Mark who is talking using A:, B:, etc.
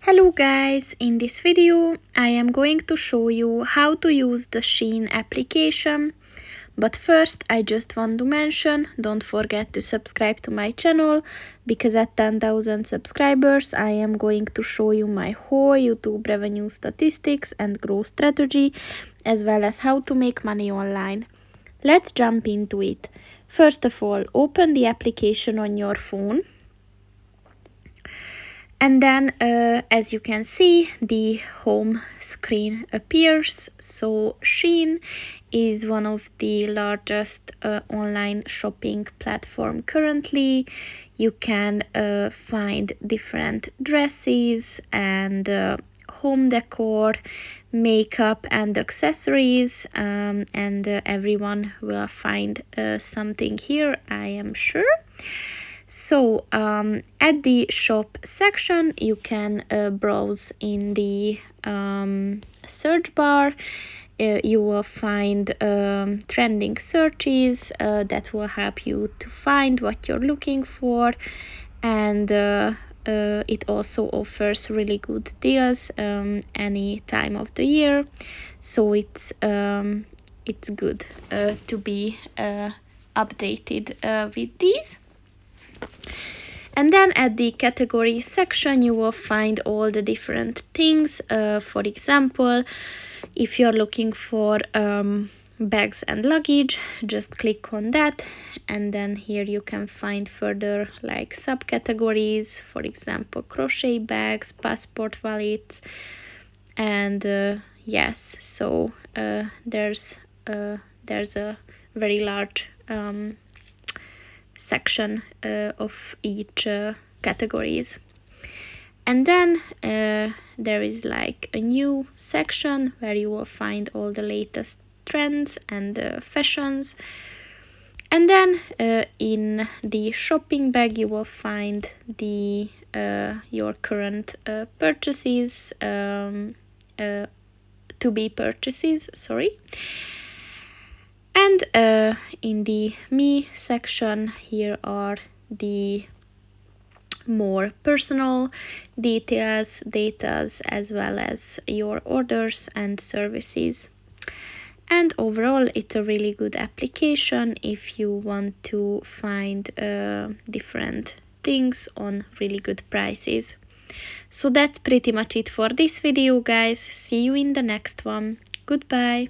A: Hello guys, in this video I am going to show you how to use the SHEIN application. But first I just want to mention, don't forget to subscribe to my channel, because at 10,000 subscribers I am going to show you my whole YouTube revenue statistics and growth strategy, as well as how to make money online. Let's jump into it. First of all, open the application on your phone. And then, as you can see, the home screen appears. So SHEIN is one of the largest online shopping platform currently. You can find different dresses and home decor, makeup and accessories, and everyone will find something here, I am sure. So at the shop section you can browse in the search bar. You will find trending searches that will help you to find what you're looking for, and it also offers really good deals any time of the year, so it's good to be updated with these. And then at the category section you will find all the different things. For example, if you're looking for bags and luggage, just click on that, and then here you can find further like subcategories, for example crochet bags, passport wallets, and yes, so there's a very large section of each categories. And then there is like a new section where you will find all the latest trends and fashions. And then in the shopping bag you will find the your current purchases, to be purchases, sorry. And in the Me section, here are the more personal details, datas, as well as your orders and services. And overall, it's a really good application if you want to find different things on really good prices. So that's pretty much it for this video, guys. See you in the next one. Goodbye.